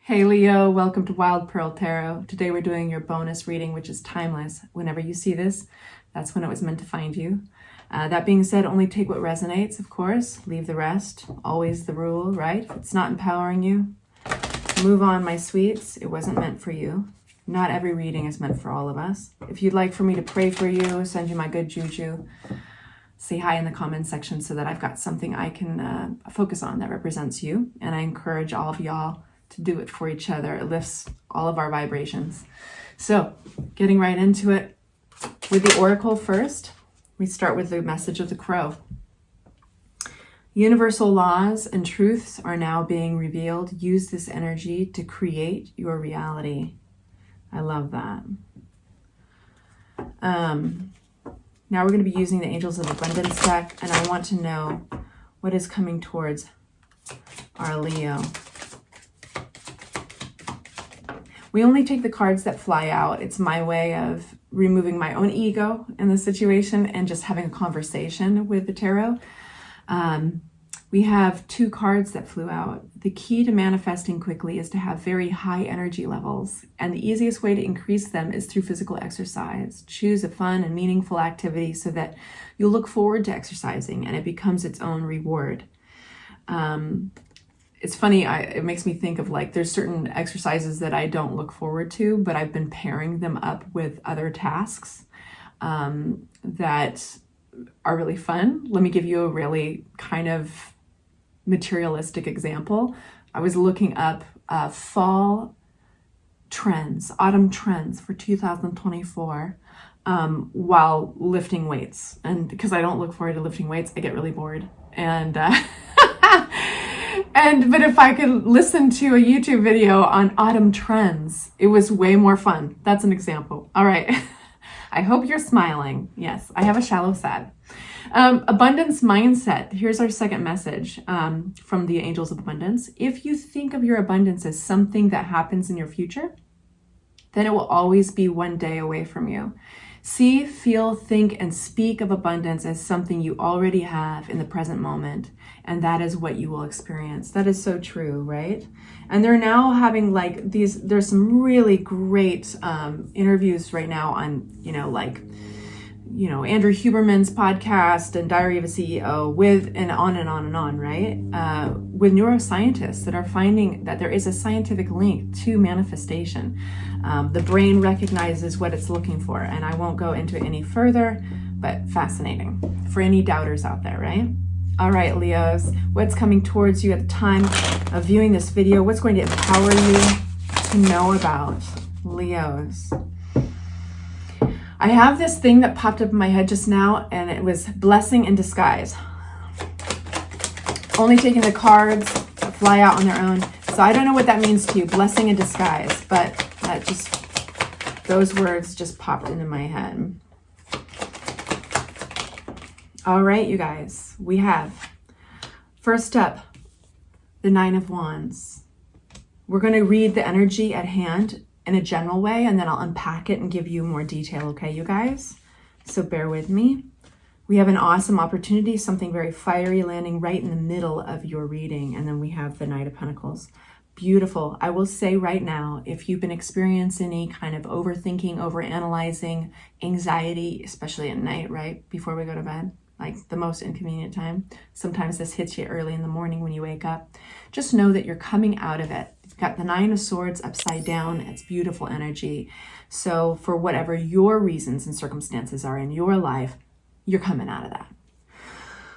Hey Leo, welcome to Wild Pearl Tarot. Today we're doing your bonus reading, which is timeless. Whenever you see this, that's when it was meant to find you. That being said, only take what resonates, of course. Leave the rest. Always the rule, right? If it's not empowering you, move on, my sweets. It wasn't meant for you. Not every reading is meant for all of us. If you'd like for me to pray for you, send you my good juju, say hi in the comments section so that I've got something I can focus on that represents you. And I encourage all of y'all to do it for each other. It lifts all of our vibrations. So getting right into it with the oracle first, we start with the message of the crow. Universal laws and truths are now being revealed. Use this energy to create your reality. I love that. Now we're going to be using the Angels of Abundance deck, and I want to know what is coming towards our Leo. We only take the cards that fly out. It's my way of removing my own ego in the situation and just having a conversation with the tarot. We have two cards that flew out. The key to manifesting quickly is to have very high energy levels, and the easiest way to increase them is through physical exercise. Choose a fun and meaningful activity so that you'll look forward to exercising and it becomes its own reward. It's funny, it makes me think of like, there's certain exercises that I don't look forward to, but I've been pairing them up with other tasks that are really fun. Let me give you a really kind of materialistic example. I was looking up fall trends, autumn trends for 2024 while lifting weights. And because I don't look forward to lifting weights, I get really bored. But if I could listen to a YouTube video on autumn trends, it was way more fun. That's an example. All right. I hope you're smiling. Yes, I have a shallow sad. Abundance mindset. Here's our second message from the Angels of Abundance. If you think of your abundance as something that happens in your future, then it will always be one day away from you. See, feel, think, and speak of abundance as something you already have in the present moment, and that is what you will experience. That is so true, right? And they're now having like these, there's some really great interviews right now on, Andrew Huberman's podcast and Diary of a CEO with, and on and on and on, right? With neuroscientists that are finding that there is a scientific link to manifestation. The brain recognizes what it's looking for, and I won't go into it any further, but fascinating for any doubters out there, right? All right, Leos, what's coming towards you at the time of viewing this video? What's going to empower you to know about Leos? I have this thing that popped up in my head just now, and it was blessing in disguise. Only taking the cards that fly out on their own. So I don't know what that means to you, blessing in disguise, but that just, those words just popped into my head. All right, you guys, we have, first up, the Nine of Wands. We're going to read the energy at hand in a general way, and then I'll unpack it and give you more detail, okay, you guys? So bear with me. We have an awesome opportunity, something very fiery landing right in the middle of your reading, and then we have the Knight of Pentacles. Beautiful. I will say right now, if you've been experiencing any kind of overthinking, overanalyzing, anxiety, especially at night, right, before we go to bed, like the most inconvenient time. Sometimes this hits you early in the morning when you wake up. Just know that you're coming out of it. You've got the Nine of Swords upside down. It's beautiful energy. So for whatever your reasons and circumstances are in your life, you're coming out of that.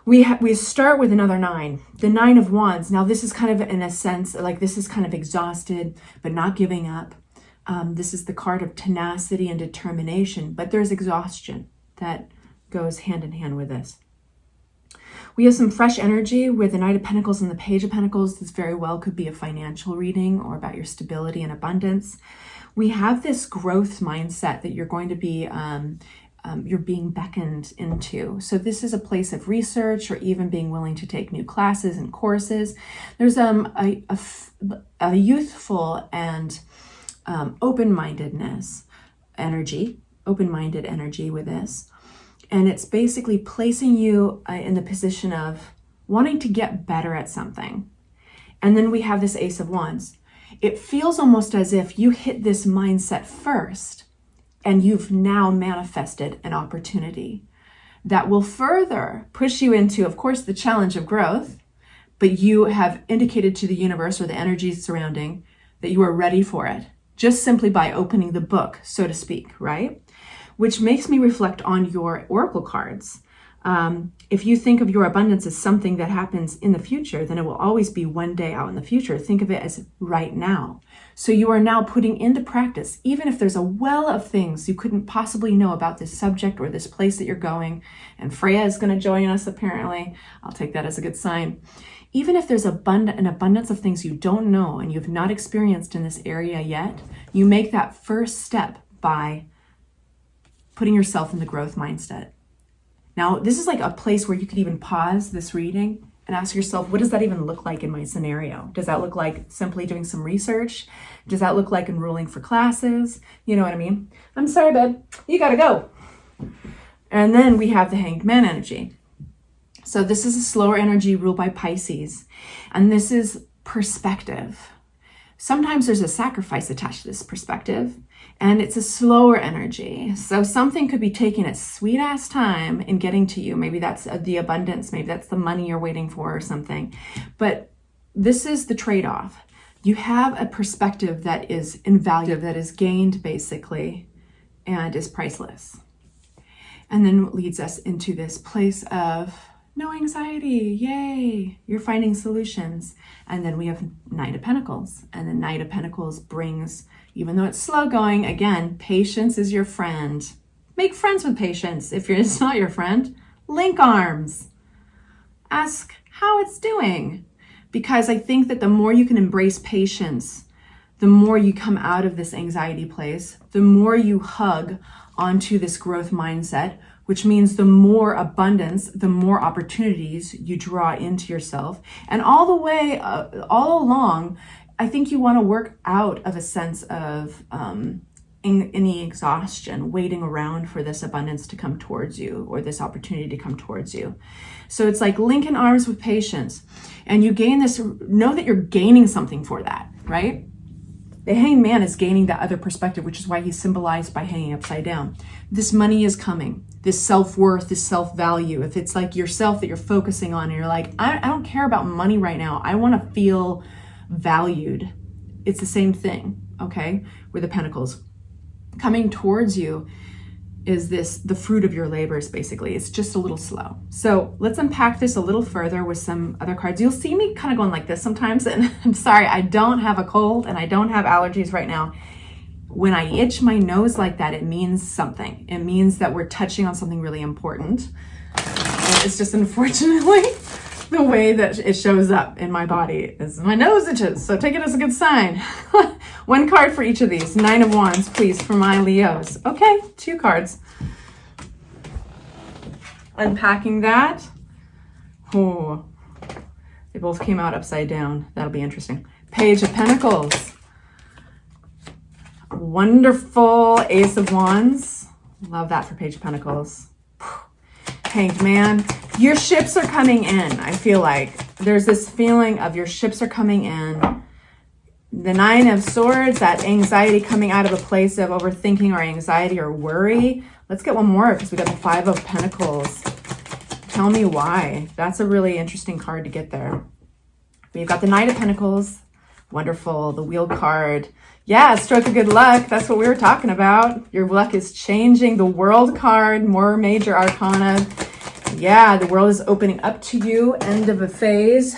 We start with another nine, the Nine of Wands. Now this is kind of, in a sense, like this is kind of exhausted, but not giving up. This is the card of tenacity and determination, but there's exhaustion that goes hand in hand with this. We have some fresh energy with the Knight of Pentacles and the Page of Pentacles. This very well could be a financial reading or about your stability and abundance. We have this growth mindset that you're going to be, you're being beckoned into. So this is a place of research or even being willing to take new classes and courses. There's a youthful and open-mindedness energy, open-minded energy with this. And it's basically placing you in the position of wanting to get better at something. And then we have this Ace of Wands. it feels almost as if you hit this mindset first and you've now manifested an opportunity that will further push you into, of course, the challenge of growth, but you have indicated to the universe or the energies surrounding that you are ready for it, just simply by opening the book, so to speak, right? Which makes me reflect on your oracle cards. If you think of your abundance as something that happens in the future, then it will always be one day out in the future. Think of it as right now. So you are now putting into practice, even if there's a well of things you couldn't possibly know about this subject or this place that you're going, and Freya is going to join us apparently. I'll take that as a good sign. Even if there's an abundance of things you don't know and you've not experienced in this area yet, you make that first step by putting yourself in the growth mindset. Now, this is like a place where you could even pause this reading and ask yourself, what does that even look like in my scenario? Does that look like simply doing some research? Does that look like enrolling for classes? You know what I mean? I'm sorry, babe. You gotta go. And then we have the Hanged Man energy. So this is a slower energy ruled by Pisces. And this is perspective. Sometimes there's a sacrifice attached to this perspective, and it's a slower energy. So something could be taking its sweet ass time in getting to you. Maybe that's the abundance. Maybe that's the money you're waiting for or something. But this is the trade-off. You have a perspective that is invaluable, that is gained basically, and is priceless. And then leads us into this place of no anxiety, yay, you're finding solutions. And then we have Knight of Pentacles. And the Knight of Pentacles brings, even though it's slow going, again, patience is your friend. Make friends with patience. If it's not your friend, link arms. Ask how it's doing. Because I think that the more you can embrace patience, the more you come out of this anxiety place, the more you hug onto this growth mindset, which means the more abundance, the more opportunities you draw into yourself. And all the way, all along, I think you want to work out of a sense of any exhaustion, waiting around for this abundance to come towards you or this opportunity to come towards you. So it's like linking arms with patience. And you gain this, know that you're gaining something for that, right? The Hanged Man is gaining that other perspective, which is why he's symbolized by hanging upside down. This money is coming, this self-worth, this self-value. If it's like yourself that you're focusing on and you're like, I don't care about money right now. I want to feel valued. It's the same thing, okay? With the Pentacles. Coming towards you is the fruit of your labors, basically. It's just a little slow. So let's unpack this a little further with some other cards. You'll see me kind of going like this sometimes, and I'm sorry, I don't have a cold and I don't have allergies right now. When I itch my nose like that, it means something. It means that we're touching on something really important. And it's just unfortunately the way that it shows up in my body is my nose itches. So take it as a good sign. One card for each of these. 9 of Wands, please, for my Leos. Okay, 2 cards. Unpacking that. Oh, they both came out upside down. That'll be interesting. Page of Pentacles. Wonderful Ace of Wands. Love that for Page of Pentacles. Hanged Man. Your ships are coming in. I feel like there's this feeling of your ships are coming in. The 9 of Swords, that anxiety coming out of a place of overthinking or anxiety or worry. Let's get one more because we got the 5 of Pentacles. Tell me why. That's a really interesting card to get there. We've got the Knight of Pentacles. Wonderful. The Wheel card. Yeah, stroke of good luck. That's what we were talking about. Your luck is changing. The World card, more major arcana. Yeah, the world is opening up to you. End of a phase.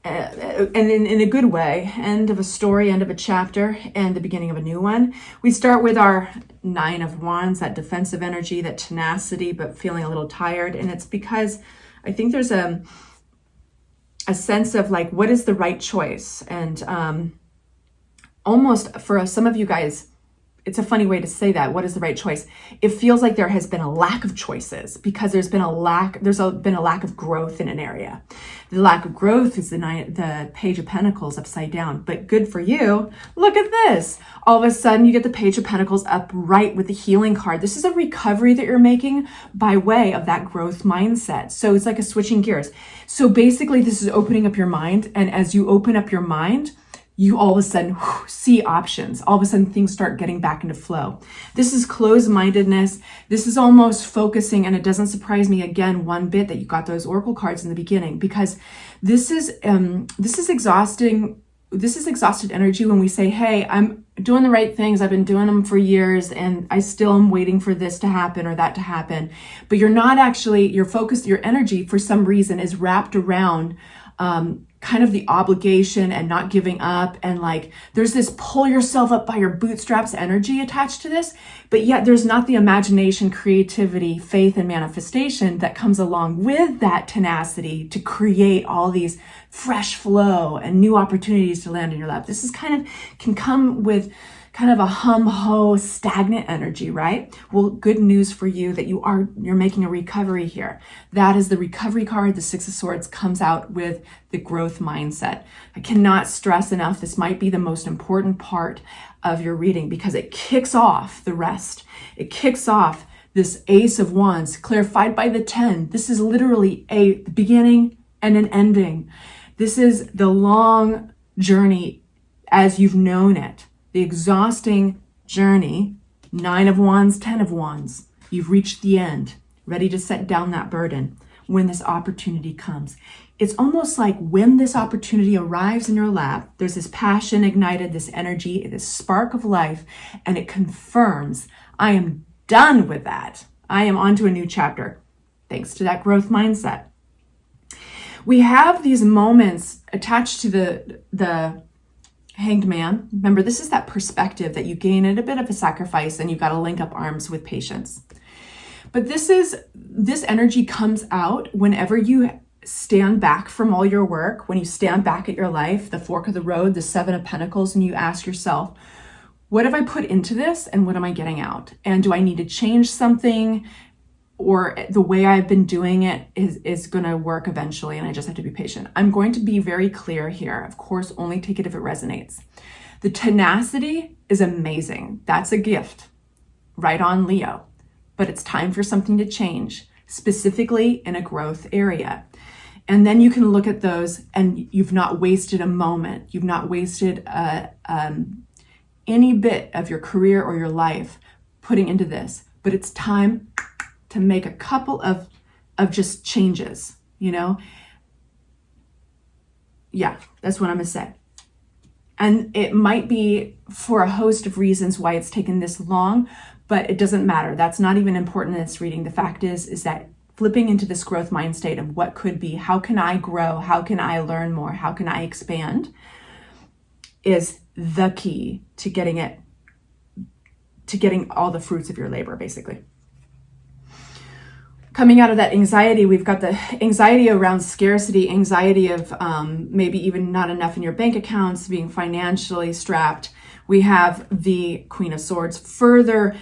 And in a good way. End of a story, end of a chapter, and the beginning of a new one. We start with our 9 of Wands, that defensive energy, that tenacity, but feeling a little tired. And it's because I think there's a sense of like, what is the right choice? And almost for some of you guys, it's a funny way to say that. What is the right choice? It feels like there has been a lack of choices because there's been a lack of growth in an area. The lack of growth is the Page of Pentacles upside down, but good for you. Look at this. All of a sudden you get the Page of Pentacles upright with the healing card. This is a recovery that you're making by way of that growth mindset. So it's like a switching gears. So basically this is opening up your mind. And as you open up your mind, you all of a sudden see options. All of a sudden things start getting back into flow. This is closed-mindedness. This is almost focusing, and it doesn't surprise me again one bit that you got those oracle cards in the beginning, because this is exhausting. This is exhausted energy when we say, hey, I'm doing the right things. I've been doing them for years and I still am waiting for this to happen or that to happen. But you're not actually, your focus, your energy for some reason is wrapped around kind of the obligation and not giving up. And like, there's this pull yourself up by your bootstraps energy attached to this, but yet there's not the imagination, creativity, faith, and manifestation that comes along with that tenacity to create all these fresh flow and new opportunities to land in your lap. This is kind of, can come with kind of a hum-ho stagnant energy, right? Well, good news for you that you're making a recovery here. That is the recovery card. The Six of Swords comes out with the growth mindset. I cannot stress enough, this might be the most important part of your reading because it kicks off the rest. It kicks off this Ace of Wands clarified by the 10. This is literally a beginning and an ending. This is the long journey as you've known it. The exhausting journey, 9 of Wands, 10 of Wands. You've reached the end, ready to set down that burden when this opportunity comes. It's almost like when this opportunity arrives in your lap, there's this passion ignited, this energy, this spark of life, and it confirms, I am done with that. I am on to a new chapter, thanks to that growth mindset. We have these moments attached to the Hanged Man. Remember, this is that perspective that you gain at a bit of a sacrifice, and you've got to link up arms with patience. But this energy comes out whenever you stand back from all your work, when you stand back at your life, the fork of the road, the 7 of Pentacles, and you ask yourself, what have I put into this and what am I getting out? And do I need to change something? Or the way I've been doing it is going to work eventually, and I just have to be patient. I'm going to be very clear here. Of course, only take it if it resonates. The tenacity is amazing. That's a gift. Right on, Leo. But it's time for something to change, specifically in a growth area. And then you can look at those, and you've not wasted a moment. You've not wasted any bit of your career or your life putting into this. But it's time to make a couple of just changes, you know? Yeah, that's what I'm gonna say. And it might be for a host of reasons why it's taken this long, but it doesn't matter. That's not even important in this reading. The fact is that flipping into this growth mind state of what could be, how can I grow? How can I learn more? How can I expand? Is the key to getting all the fruits of your labor, basically. Coming out of that anxiety, we've got the anxiety around scarcity, anxiety of maybe even not enough in your bank accounts, being financially strapped. We have the Queen of Swords, further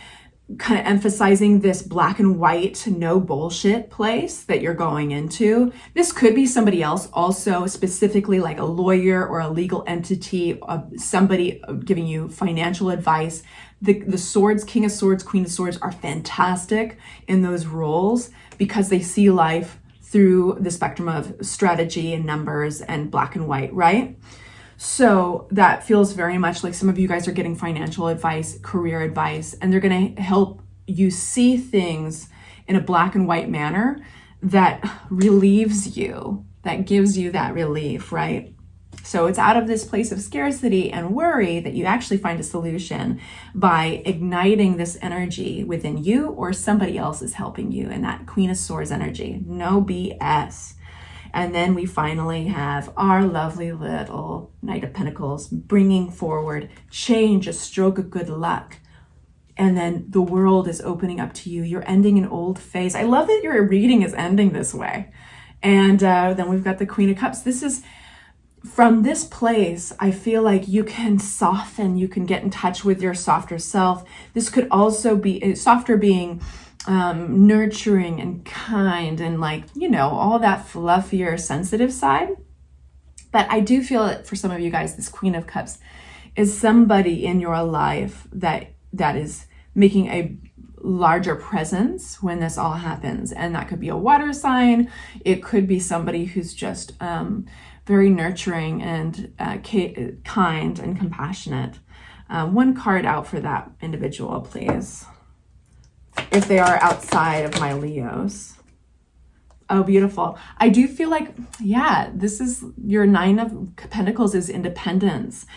kind of emphasizing this black and white, no bullshit place that you're going into. This could be somebody else also, specifically like a lawyer or a legal entity, somebody giving you financial advice. The swords, King of Swords, Queen of Swords are fantastic in those roles because they see life through the spectrum of strategy and numbers and black and white, right? So that feels very much like some of you guys are getting financial advice, career advice, and they're going to help you see things in a black and white manner that relieves you, that gives you that relief, right? So it's out of this place of scarcity and worry that you actually find a solution by igniting this energy within you, or somebody else is helping you in that Queen of Swords energy. No BS. And then we finally have our lovely little Knight of Pentacles bringing forward change, a stroke of good luck. And then the world is opening up to you. You're ending an old phase. I love that your reading is ending this way. And then we've got the Queen of Cups. This is, from this place, I feel like you can soften, you can get in touch with your softer self. This could also be, softer being nurturing and kind and like, you know, all that fluffier, sensitive side. But I do feel that for some of you guys, this Queen of Cups is somebody in your life that is making a larger presence when this all happens. And that could be a water sign. It could be somebody who's just very nurturing and kind and compassionate. One card out for that individual, please. If they are outside of my Leos. Oh, beautiful. I do feel like, yeah, this is your Nine of Pentacles is independence.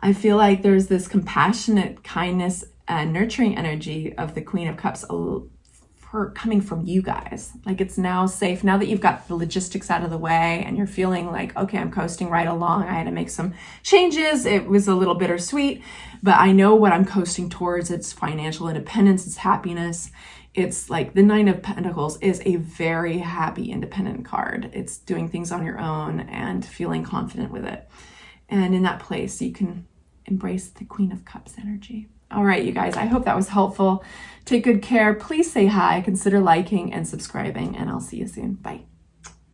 I feel like there's this compassionate kindness and nurturing energy of the Queen of Cups coming from you guys. Like it's now safe, now that you've got the logistics out of the way and you're feeling like, okay, I'm coasting right along. I had to make some changes. It was a little bittersweet, but I know what I'm coasting towards. It's financial independence, it's happiness. It's like the Nine of Pentacles is a very happy, independent card. It's doing things on your own and feeling confident with it. And in that place, you can embrace the Queen of Cups energy. All right, you guys, I hope that was helpful. Take good care. Please say hi, consider liking and subscribing, and I'll see you soon. Bye.